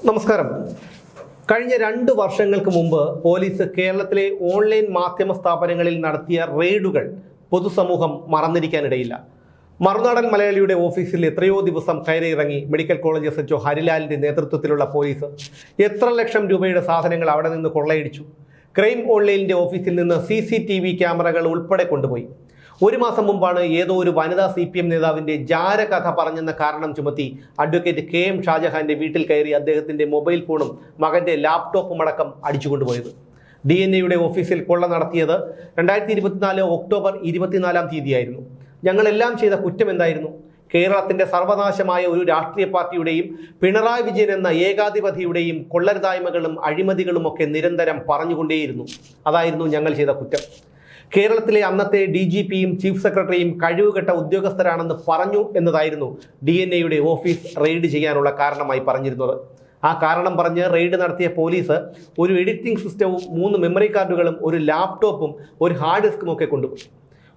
നമസ്കാരം. കഴിഞ്ഞ 2 വർഷങ്ങൾക്ക് മുമ്പ് പോലീസ് കേരളത്തിലെ ഓൺലൈൻ മാധ്യമ സ്ഥാപനങ്ങളിൽ നടത്തിയ റെയ്ഡുകൾ പൊതുസമൂഹം മറന്നിരിക്കാനിടയില്ല. മറുനാടൻ മലയാളിയുടെ ഓഫീസിൽ എത്രയോ ദിവസം കയറിയിറങ്ങി മെഡിക്കൽ കോളേജ് SHO ഹരിലാലിന്റെ നേതൃത്വത്തിലുള്ള പോലീസ് എത്ര ലക്ഷം രൂപയുടെ സാധനങ്ങൾ അവിടെ നിന്ന് കൊള്ളയടിച്ചു. ക്രൈം ഓൺലൈനിന്റെ ഓഫീസിൽ നിന്ന് CCTV ക്യാമറകൾ ഉൾപ്പെടെ കൊണ്ടുപോയി. 1 മാസം മുമ്പാണ് ഏതോ ഒരു വനിതാ CPM നേതാവിന്റെ ജാരകഥ പറഞ്ഞെന്ന കാരണം ചുമത്തി അഡ്വക്കേറ്റ് KM ഷാജഹാന്റെ വീട്ടിൽ കയറി അദ്ദേഹത്തിന്റെ മൊബൈൽ ഫോണും മകന്റെ ലാപ്ടോപ്പും അടക്കം അടിച്ചുകൊണ്ടുപോയത്. DNA ഓഫീസിൽ കൊള്ള നടത്തിയത് 2024 ഒക്ടോബർ 24-ാം തീയതിയായിരുന്നു. ഞങ്ങളെല്ലാം ചെയ്ത കുറ്റം എന്തായിരുന്നു? കേരളത്തിന്റെ സർവനാശമായ ഒരു രാഷ്ട്രീയ പാർട്ടിയുടെയും പിണറായി വിജയൻ എന്ന ഏകാധിപതിയുടെയും കൊള്ളരുതായ്മകളും അഴിമതികളും ഒക്കെ നിരന്തരം പറഞ്ഞുകൊണ്ടേയിരുന്നു. അതായിരുന്നു ഞങ്ങൾ ചെയ്ത കുറ്റം. കേരളത്തിലെ അന്നത്തെ DGPയും ചീഫ് സെക്രട്ടറിയും കഴിവുകെട്ട ഉദ്യോഗസ്ഥരാണെന്ന് പറഞ്ഞു എന്നതായിരുന്നു DNA ഓഫീസ് റെയ്ഡ് ചെയ്യാനുള്ള കാരണമായി പറഞ്ഞിരുന്നത്. ആ കാരണം പറഞ്ഞ് റെയ്ഡ് നടത്തിയ പോലീസ് ഒരു എഡിറ്റിംഗ് സിസ്റ്റവും 3 മെമ്മറി കാർഡുകളും ഒരു ലാപ്ടോപ്പും ഒരു ഹാർഡ് ഡിസ്കും ഒക്കെ കൊണ്ടുപോയി.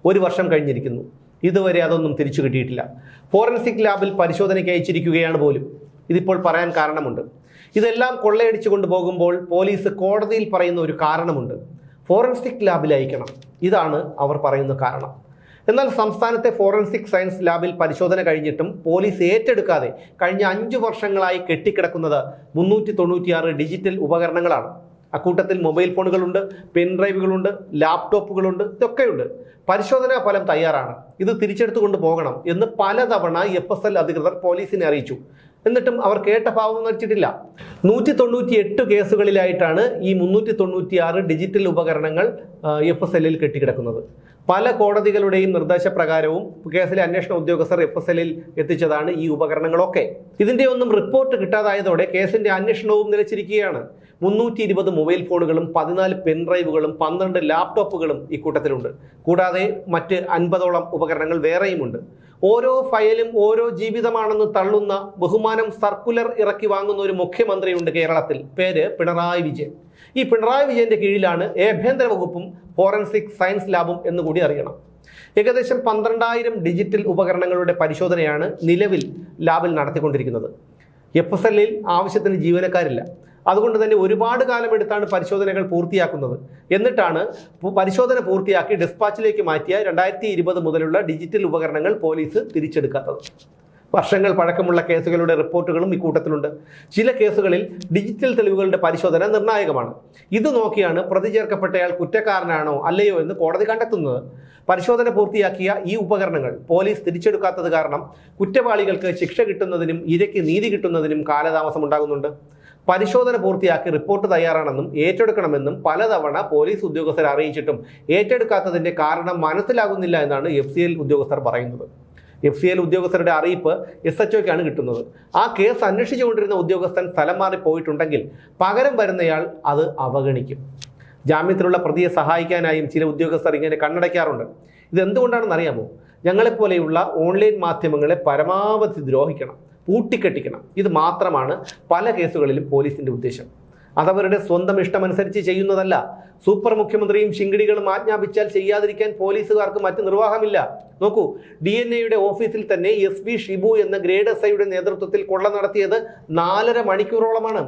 1 വർഷം കഴിഞ്ഞിരിക്കുന്നു. ഇതുവരെ അതൊന്നും തിരിച്ചു കിട്ടിയിട്ടില്ല. ഫോറൻസിക് ലാബിൽ പരിശോധനയ്ക്ക് അയച്ചിരിക്കുകയാണ് പോലും. ഇതിപ്പോൾ പറയാൻ കാരണമുണ്ട്. ഇതെല്ലാം കൊള്ളയടിച്ചു കൊണ്ടുപോകുമ്പോൾ പോലീസ് കോടതിയിൽ പറയുന്ന ഒരു കാരണമുണ്ട്. ഫോറൻസിക് ലാബിൽ അയക്കണം. ഇതാണ് അവർ പറയുന്ന കാരണം. എന്നാൽ സംസ്ഥാനത്തെ ഫോറൻസിക് സയൻസ് ലാബിൽ പരിശോധന കഴിഞ്ഞിട്ടും പോലീസ് ഏറ്റെടുക്കാതെ കഴിഞ്ഞ 5 വർഷങ്ങളായി കെട്ടിക്കിടക്കുന്നത് 396 ഡിജിറ്റൽ ഉപകരണങ്ങളാണ്. അക്കൂട്ടത്തിൽ മൊബൈൽ ഫോണുകളുണ്ട്, പെൻഡ്രൈവുകളുണ്ട്, ലാപ്ടോപ്പുകളുണ്ട്, ഇതൊക്കെയുണ്ട്. പരിശോധനാ ഫലം തയ്യാറാണ്. ഇത് തിരിച്ചെടുത്തു കൊണ്ടുപോകണം എന്ന് പലതവണ FSL അധികൃതർ പോലീസിനെ അറിയിച്ചു. എന്നിട്ടും അവർ കേട്ട ഭാവം നടിച്ചിട്ടില്ല. 198 കേസുകളിലായിട്ടാണ് ഈ 396 ഡിജിറ്റൽ ഉപകരണങ്ങൾ FSLൽ കെട്ടിക്കിടക്കുന്നത്. പല കോടതികളുടെയും നിർദ്ദേശപ്രകാരവും കേസിലെ അന്വേഷണ ഉദ്യോഗസ്ഥർ FSLൽ എത്തിച്ചതാണ് ഈ ഉപകരണങ്ങളൊക്കെ. ഇതിന്റെ ഒന്നും റിപ്പോർട്ട് കിട്ടാതായതോടെ കേസിന്റെ അന്വേഷണവും നിലച്ചിരിക്കുകയാണ്. 320 മൊബൈൽ ഫോണുകളും 14 പെൻഡ്രൈവുകളും 12 ലാപ്ടോപ്പുകളും ഇക്കൂട്ടത്തിലുണ്ട്. കൂടാതെ മറ്റ് 50ഓളം ഉപകരണങ്ങൾ വേറെയുമുണ്ട്. ഓരോ ഫയലും ഓരോ ജീവിതമാണെന്ന് തള്ളുന്ന ബഹുമാനം സർക്കുലർ ഇറക്കി വാങ്ങുന്ന ഒരു മുഖ്യമന്ത്രിയുണ്ട് കേരളത്തിൽ. പേര് പിണറായി വിജയൻ. ഈ പിണറായി വിജയന്റെ കീഴിലാണ് ആഭ്യന്തര വകുപ്പും ഫോറൻസിക് സയൻസ് ലാബും എന്നുകൂടി അറിയണം. ഏകദേശം 12,000 ഡിജിറ്റൽ ഉപകരണങ്ങളുടെ പരിശോധനയാണ് നിലവിൽ ലാബിൽ നടത്തിക്കൊണ്ടിരിക്കുന്നത്. FSLൽ ആവശ്യത്തിന് ജീവനക്കാരില്ല. അതുകൊണ്ട് തന്നെ ഒരുപാട് കാലമെടുത്താണ് പരിശോധനകൾ പൂർത്തിയാക്കുന്നത്. എന്നിട്ടാണ് പരിശോധന പൂർത്തിയാക്കി ഡിസ്പാച്ചിലേക്ക് മാറ്റിയ 2020 മുതലുള്ള ഡിജിറ്റൽ ഉപകരണങ്ങൾ പോലീസ് തിരിച്ചെടുക്കാത്തത്. വർഷങ്ങൾ പഴക്കമുള്ള കേസുകളുടെ റിപ്പോർട്ടുകളും ഇക്കൂട്ടത്തിലുണ്ട്. ചില കേസുകളിൽ ഡിജിറ്റൽ തെളിവുകളുടെ പരിശോധന നിർണായകമാണ്. ഇത് നോക്കിയാണ് പ്രതി ചേർക്കപ്പെട്ടയാൾ കുറ്റക്കാരനാണോ അല്ലയോ എന്ന് കോടതി കണ്ടെത്തുന്നത്. പരിശോധന പൂർത്തിയാക്കിയ ഈ ഉപകരണങ്ങൾ പോലീസ് തിരിച്ചെടുക്കാത്തത് കാരണം കുറ്റവാളികൾക്ക് ശിക്ഷ കിട്ടുന്നതിനും ഇരയ്ക്ക് നീതി കിട്ടുന്നതിനും കാലതാമസം ഉണ്ടാകുന്നുണ്ട്. പരിശോധന പൂർത്തിയാക്കി റിപ്പോർട്ട് തയ്യാറാണെന്നും ഏറ്റെടുക്കണമെന്നും പലതവണ പോലീസ് ഉദ്യോഗസ്ഥരെ അറിയിച്ചിട്ടും ഏറ്റെടുക്കാത്തതിന്റെ കാരണം മനസ്സിലാകുന്നില്ല എന്നാണ് FCL ഉദ്യോഗസ്ഥർ പറയുന്നത്. FCL ഉദ്യോഗസ്ഥരുടെ അറിയിപ്പ് SHOയ്ക്കാണ് കിട്ടുന്നത്. ആ കേസ് അന്വേഷിച്ചുകൊണ്ടിരുന്ന ഉദ്യോഗസ്ഥൻ സ്ഥലം മാറി പോയിട്ടുണ്ടെങ്കിൽ പകരം വരുന്നയാൾ അത് അവഗണിക്കും. ജാമ്യത്തിലുള്ള പ്രതിയെ സഹായിക്കാനായും ചില ഉദ്യോഗസ്ഥർ ഇങ്ങനെ കണ്ണടയ്ക്കാറുണ്ട്. ഇതെന്തുകൊണ്ടാണെന്ന് അറിയാമോ? ഞങ്ങളെപ്പോലെയുള്ള ഓൺലൈൻ മാധ്യമങ്ങളെ പരമാവധി ദ്രോഹിക്കണം, പൂട്ടിക്കെട്ടിക്കണം. ഇത് മാത്രമാണ് പല കേസുകളിലും പോലീസിന്റെ ഉദ്ദേശം. അതവരുടെ സ്വന്തം ഇഷ്ടമനുസരിച്ച് ചെയ്യുന്നതല്ല. സൂപ്പർ മുഖ്യമന്ത്രിയും ശിങ്കിടികളും ആജ്ഞാപിച്ചാൽ ചെയ്യാതിരിക്കാൻ പോലീസുകാർക്ക് മറ്റ് നിർവാഹമില്ല. നോക്കൂ, DNA ഓഫീസിൽ തന്നെ SV ഷിബു എന്ന ഗ്രേഡ് SIയുടെ നേതൃത്വത്തിൽ കൊള്ള നടത്തിയത് 4.5 മണിക്കൂറോളമാണ്.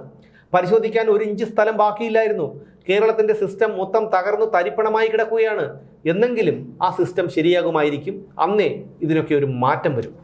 പരിശോധിക്കാൻ 1 ഇഞ്ച് സ്ഥലം ബാക്കിയില്ലായിരുന്നു. കേരളത്തിന്റെ സിസ്റ്റം മൊത്തം തകർന്നു തരിപ്പണമായി കിടക്കുകയാണ്. എന്നെങ്കിലും ആ സിസ്റ്റം ശരിയാകുമായിരിക്കും. അന്നേ ഇതിനൊക്കെ ഒരു മാറ്റം വരും.